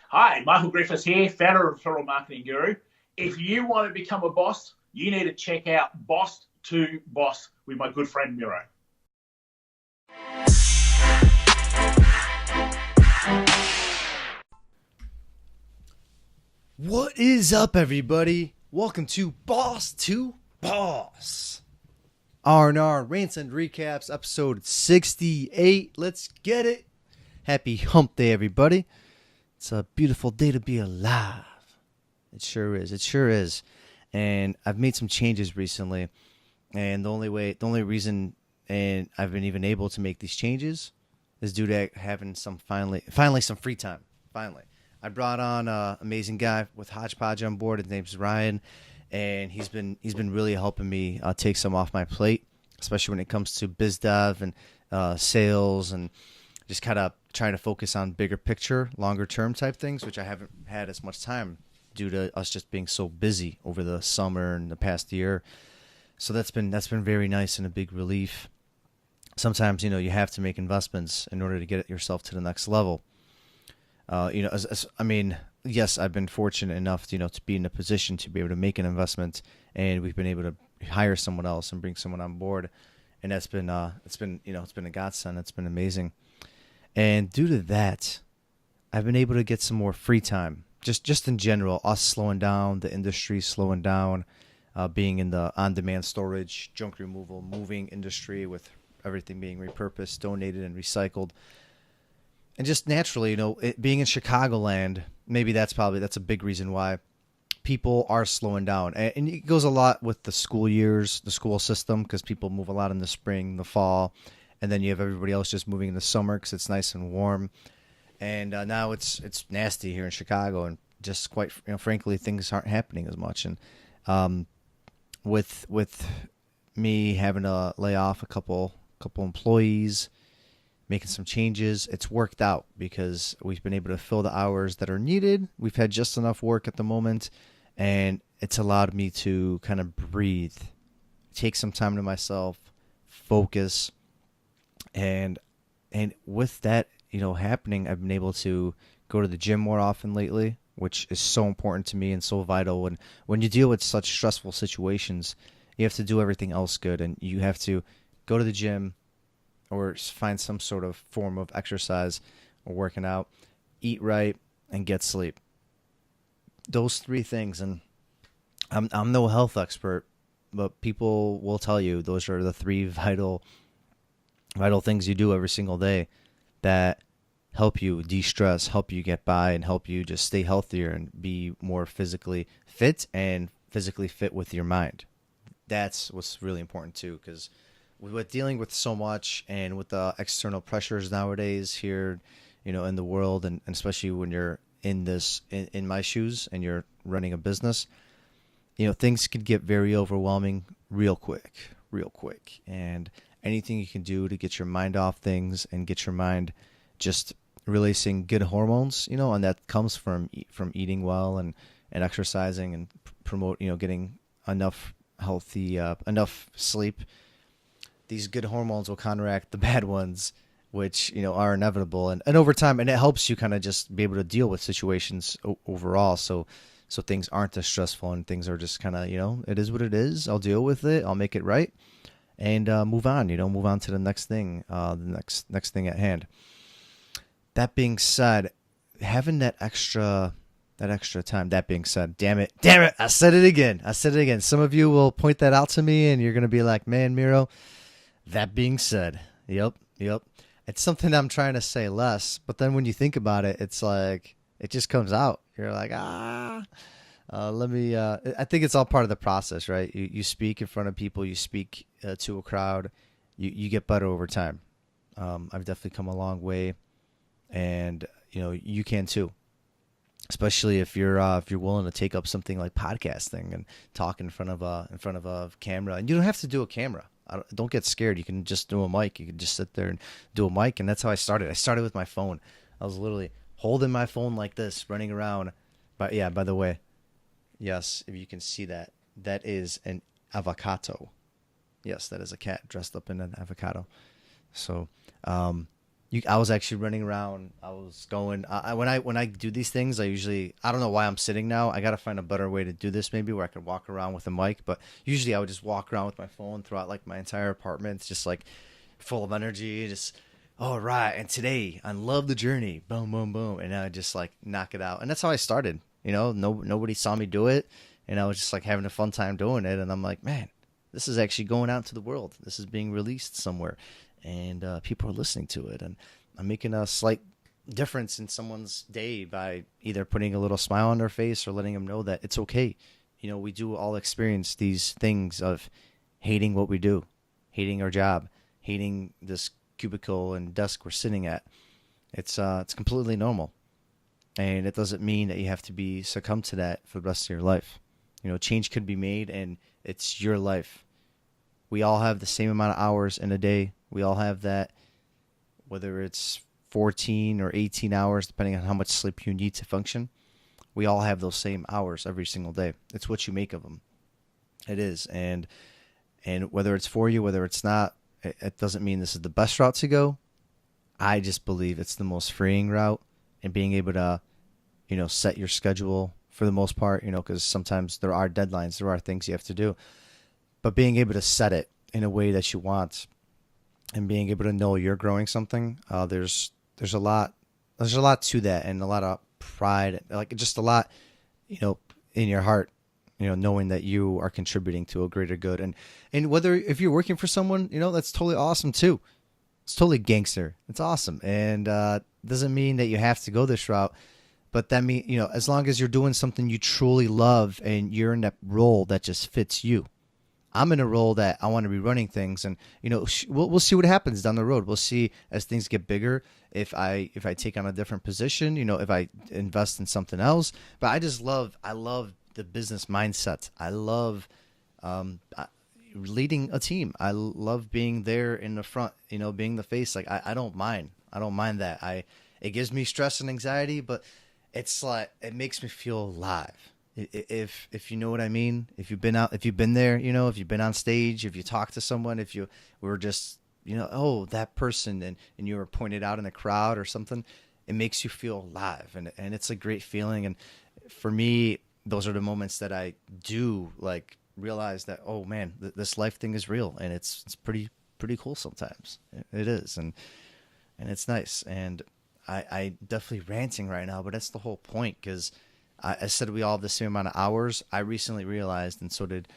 Hi, Michael Griffiths here, founder of Referral Marketing Guru. If you want to become a boss, you need to check out Boss to Boss with my good friend Miro. What is up, everybody? Welcome to Boss to Boss. R&R Rants and Recaps, episode 68. Let's get it. Happy hump day, everybody. It's a beautiful day to be alive. It sure is. It sure is. And I've made some changes recently. And the only reason and I've been even able to make these changes is due to having some finally some free time. Finally. I brought on an amazing guy with Hodgepodge on board. His name's Ryan, and he's been really helping me take some off my plate, especially when it comes to biz dev and sales, and just kind of trying to focus on bigger picture, longer term type things, which I haven't had as much time due to us just being so busy over the summer and the past year. So that's been very nice and a big relief. Sometimes you have to make investments in order to get yourself to the next level. Yes, I've been fortunate enough, to be in a position to be able to make an investment, and we've been able to hire someone else and bring someone on board, and it's been a godsend. It's been amazing, and due to that, I've been able to get some more free time. Just in general, us slowing down, the industry slowing down, being in the on-demand storage, junk removal, moving industry with everything being repurposed, donated, and recycled. And just naturally, being in Chicagoland, maybe that's a big reason why people are slowing down. And it goes a lot with the school years, the school system, because people move a lot in the spring, the fall, and then you have everybody else just moving in the summer because it's nice and warm. And now it's nasty here in Chicago, and just quite frankly, things aren't happening as much. And with me having to lay off a couple employees, making some changes, it's worked out because we've been able to fill the hours that are needed. We've had just enough work at the moment, and it's allowed me to kind of breathe, take some time to myself, focus, and with that, happening, I've been able to go to the gym more often lately, which is so important to me and so vital. And when you deal with such stressful situations, you have to do everything else good, and you have to go to the gym, or find some sort of form of exercise or working out, eat right, and get sleep. Those three things, and I'm no health expert, but people will tell you those are the three vital things you do every single day that help you de-stress, help you get by, and help you just stay healthier and be more physically fit and physically fit with your mind. That's what's really important too, because with dealing with so much and with the external pressures nowadays here, in the world, and especially when you're in my shoes and you're running a business, things can get very overwhelming real quick. And anything you can do to get your mind off things and get your mind just releasing good hormones, and that comes from eating well and exercising and promote, getting enough enough sleep. These good hormones will counteract the bad ones, which, are inevitable. And over time, and it helps you kind of just be able to deal with situations overall. So things aren't as stressful, and things are just kind of, it is what it is. I'll deal with it. I'll make it right, and move on, move on to the next thing, the next thing at hand. That being said, having that extra time. That being said, damn it, I said it again. Some of you will point that out to me, and you're going to be like, man, Miro, that being said, yep. It's something I'm trying to say less, but then when you think about it, it's like, it just comes out. You're like, I think it's all part of the process, right? You speak in front of people, you speak to a crowd, you get better over time. I've definitely come a long way, and you can too. Especially if you're willing to take up something like podcasting and talk in front of a camera, and you don't have to do a camera. Don't get scared. You can just do a mic. You can just sit there and do a mic, and that's how I started. I started with my phone. I was literally holding my phone like this, running around. But yeah, by the way, yes, if you can see that, that is an avocado. Yes, that is a cat dressed up in an avocado. So I was actually running around. I was going. When I do these things, I don't know why I'm sitting now. I gotta find a better way to do this, maybe where I could walk around with a mic. But usually I would just walk around with my phone throughout like my entire apartment, just like full of energy. Just all right. And today I love the journey. Boom, boom, boom. And I just like knock it out. And that's how I started. Nobody saw me do it, and I was just like having a fun time doing it. And I'm like, man, this is actually going out to the world. This is being released somewhere, and people are listening to it, and I'm making a slight difference in someone's day by either putting a little smile on their face or letting them know that it's okay. We do all experience these things of hating what we do, hating our job, hating this cubicle and desk we're sitting at. It's completely normal, and it doesn't mean that you have to be succumb to that for the rest of your life. Change could be made, and it's your life. We all have the same amount of hours in a day. We all have that, whether it's 14 or 18 hours, depending on how much sleep you need to function. We all have those same hours every single day. It's what you make of them. It is. And whether it's for you, whether it's not, it doesn't mean this is the best route to go. I just believe it's the most freeing route, and being able to, set your schedule for the most part, because sometimes there are deadlines, there are things you have to do. But being able to set it in a way that you want, and being able to know you're growing something, there's a lot to that, and a lot of pride, like just a lot, in your heart, knowing that you are contributing to a greater good, and whether if you're working for someone, that's totally awesome too. It's totally gangster. It's awesome, and doesn't mean that you have to go this route, but that mean as long as you're doing something you truly love and you're in that role that just fits you. I'm in a role that I want to be running things, and we'll see what happens down the road. We'll see as things get bigger if I take on a different position, if I invest in something else. But I love the business mindset. I love leading a team. I love being there in the front, being the face. Like I don't mind that. It gives me stress and anxiety, but it's like it makes me feel alive. If you know what I mean, if you've been out, if you've been there, if you've been on stage, if you talk to someone, if you were just, oh, that person, and you were pointed out in a crowd or something, it makes you feel alive, and it's a great feeling. And for me, those are the moments that I do like realize that, oh man, this life thing is real, and it's pretty cool sometimes. It is, and it's nice. And I definitely ranting right now, but that's the whole point, because I said we all have the same amount of hours. I recently realized, and so did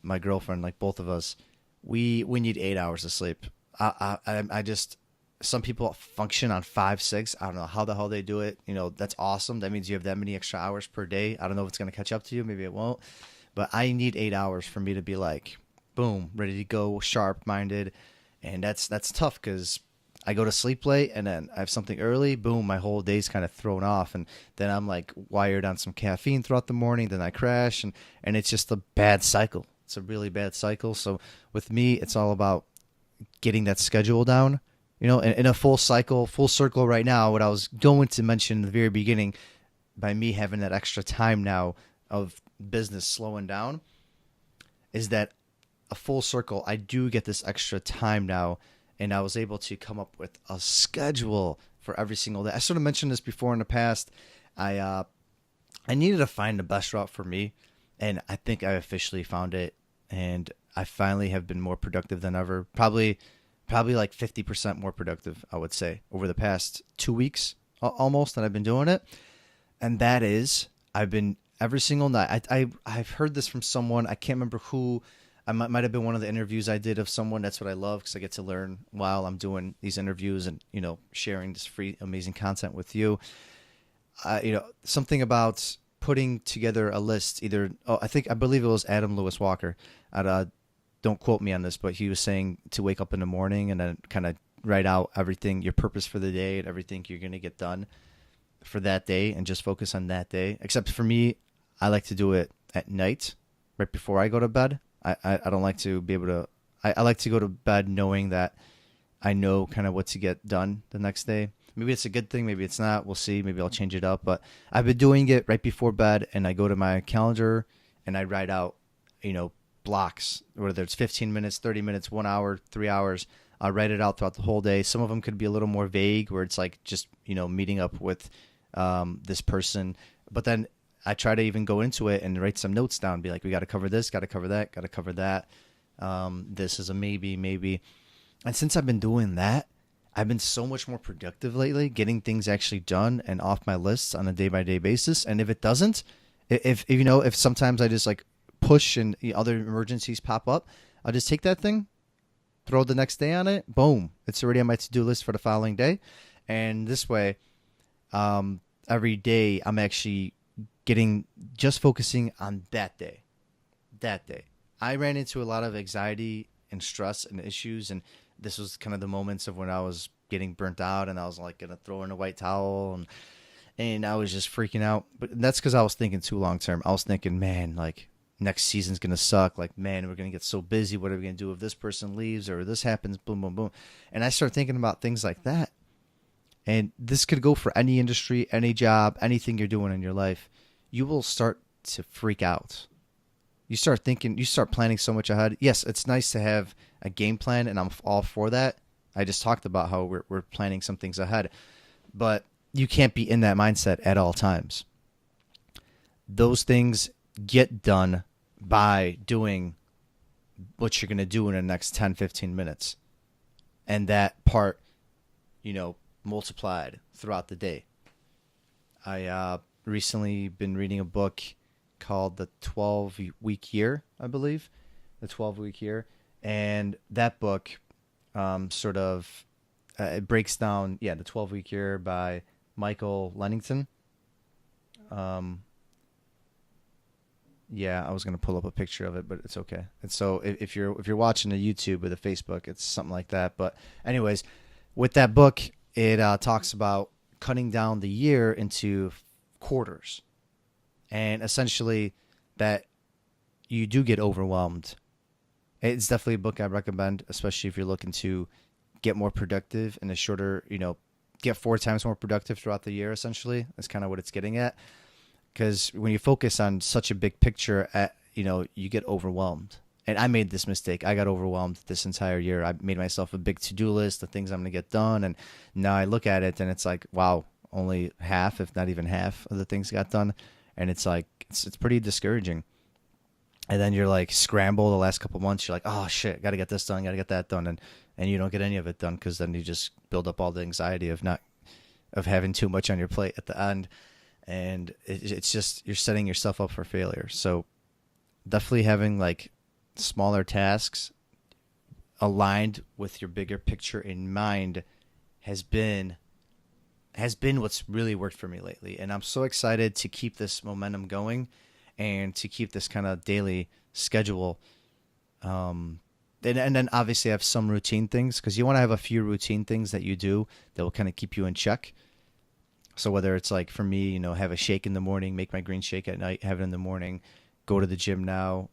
my girlfriend, like both of us, we need 8 hours of sleep. I just, some people function on 5, 6. I don't know how the hell they do it. That's awesome. That means you have that many extra hours per day. I don't know if it's going to catch up to you. Maybe it won't. But I need 8 hours for me to be like, boom, ready to go, sharp-minded. And that's tough, because I go to sleep late, and then I have something early, boom, my whole day's kind of thrown off, and then I'm like wired on some caffeine throughout the morning, then I crash, and it's just a bad cycle. It's a really bad cycle. So with me, it's all about getting that schedule down, in a full circle right now. What I was going to mention in the very beginning, by me having that extra time now of business slowing down, is that a full circle, I do get this extra time now. And I was able to come up with a schedule for every single day. I sort of mentioned this before in the past. I needed to find the best route for me, and I think I officially found it. And I finally have been more productive than ever. Probably like 50% more productive, I would say, over the past 2 weeks almost that I've been doing it. And that is, I've been every single night. I've heard this from someone. I can't remember who. I might have been one of the interviews I did of someone. That's what I love, because I get to learn while I'm doing these interviews and, sharing this free, amazing content with you. Something about putting together a list. I believe it was Adam Lewis Walker. Don't quote me on this, but he was saying to wake up in the morning and then kind of write out everything, your purpose for the day and everything you're going to get done for that day, and just focus on that day. Except for me, I like to do it at night, right before I go to bed. I don't like to be able to, I like to go to bed knowing that I know kind of what to get done the next day. Maybe it's a good thing, maybe it's not. We'll see. Maybe I'll change it up. But I've been doing it right before bed, and I go to my calendar and I write out, blocks, whether it's 15 minutes, 30 minutes, 1 hour, 3 hours I write it out throughout the whole day. Some of them could be a little more vague, where it's like just meeting up with this person. But then I try to even go into it and write some notes down. Be like, we got to cover this, got to cover that, got to cover that. This is a maybe. And since I've been doing that, I've been so much more productive lately, getting things actually done and off my lists on a day-by-day basis. And if it doesn't, if sometimes I just like push and other emergencies pop up, I'll just take that thing, throw the next day on it, boom, it's already on my to-do list for the following day. And this way, every day I'm actually just focusing on that day. I ran into a lot of anxiety and stress and issues, and this was kind of the moments of when I was getting burnt out and I was like going to throw in a white towel and I was just freaking out. But that's because I was thinking too long term. I was thinking, man, like next season's going to suck. Like, man, we're going to get so busy. What are we going to do if this person leaves or this happens? Boom, boom, boom. And I started thinking about things like that. And this could go for any industry, any job, anything you're doing in your life. You will start to freak out. You start thinking, you start planning so much ahead. Yes, it's nice to have a game plan, and I'm all for that. I just talked about how we're planning some things ahead. But you can't be in that mindset at all times. Those things get done by doing what you're going to do in the next 10, 15 minutes. And that part, multiplied throughout the day. I recently been reading a book called The 12-Week Year, I believe. The 12-Week Year. And that book it breaks down, the 12-Week Year by Michael Lennington. I was going to pull up a picture of it, but it's okay. And so if you're watching the YouTube or the Facebook, it's something like that. But anyways, with that book, it talks about cutting down the year into quarters. And essentially that you do get overwhelmed. It's definitely a book I recommend, especially if you're looking to get more productive in a shorter, get 4 times more productive throughout the year, essentially. That's kind of what it's getting at. Because when you focus on such a big picture, you get overwhelmed. And I made this mistake. I got overwhelmed this entire year. I made myself a big to-do list of things I'm going to get done. And now I look at it and it's like, wow, only half, if not even half of the things got done. And it's like, it's pretty discouraging. And then you're like scramble the last couple months. You're like, oh shit, got to get this done, got to get that done. And you don't get any of it done because then you just build up all the anxiety of having too much on your plate at the end. And it's just, you're setting yourself up for failure. So definitely having like smaller tasks aligned with your bigger picture in mind has been what's really worked for me lately. And I'm so excited to keep this momentum going and to keep this kind of daily schedule. And then obviously I have some routine things, because you want to have a few routine things that you do that will kind of keep you in check. So whether it's like for me, have a shake in the morning, make my green shake at night, have it in the morning, go to the gym now,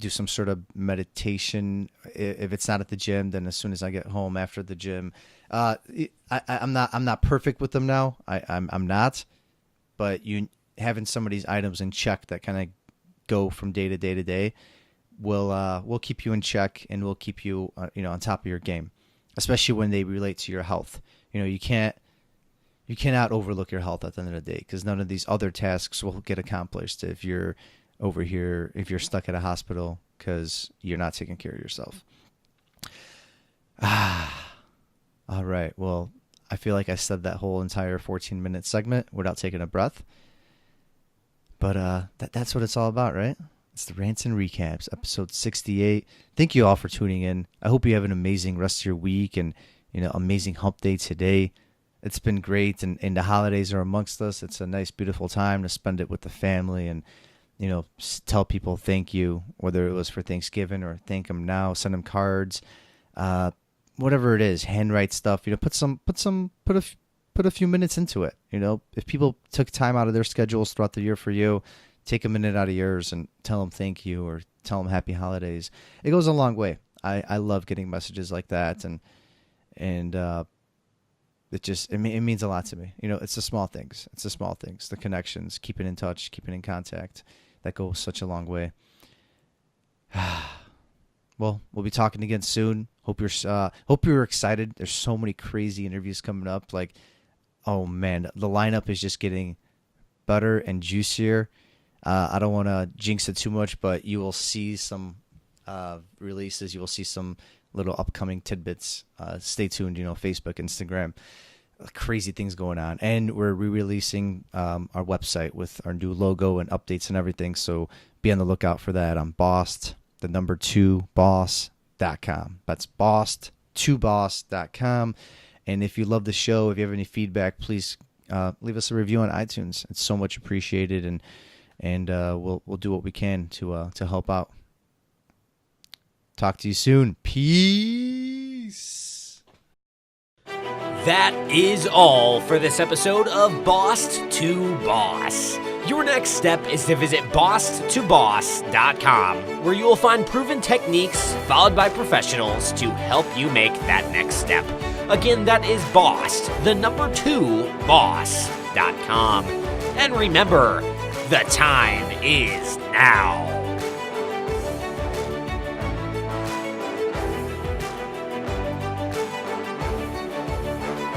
do some sort of meditation. If it's not at the gym, then as soon as I get home after the gym, I'm not perfect with them now. I'm not, but having some of these items in check that kind of go from day to day to day will keep you in check and will keep you on top of your game, especially when they relate to your health. You cannot overlook your health at the end of the day, because none of these other tasks will get accomplished if you're stuck at a hospital because you're not taking care of yourself. All right. Well, I feel like I said that whole entire 14-minute segment without taking a breath. But that's what it's all about, right? It's the Rants and Recaps, episode 68. Thank you all for tuning in. I hope you have an amazing rest of your week and, amazing hump day today. It's been great, and the holidays are amongst us. It's a nice, beautiful time to spend it with the family and, tell people thank you, whether it was for Thanksgiving or thank them now, send them cards, whatever it is, handwrite stuff. Put a few minutes into it. If people took time out of their schedules throughout the year for you, take a minute out of yours and tell them thank you or tell them happy holidays. It goes a long way. I love getting messages like that, and it means a lot to me. It's the small things. It's the small things, the connections, keeping in touch, keeping in contact. That goes such a long way. well, we'll be talking again soon. Hope you're excited. There's so many crazy interviews coming up. Like, oh man, the lineup is just getting better and juicier. I don't want to jinx it too much, but you will see some releases. You will see some little upcoming tidbits. Stay tuned. Facebook, Instagram. Crazy things going on, and we're re-releasing our website with our new logo and updates and everything. So be on the lookout for that on boss2boss.com. That's boss2boss.com. And if you love the show, if you have any feedback, please leave us a review on iTunes. It's so much appreciated, and we'll do what we can to help out. Talk to you soon. Peace. That is all for this episode of Boss to Boss. Your next step is to visit boss2boss.com, where you will find proven techniques followed by professionals to help you make that next step. Again, that is boss2boss.com. And remember, the time is now.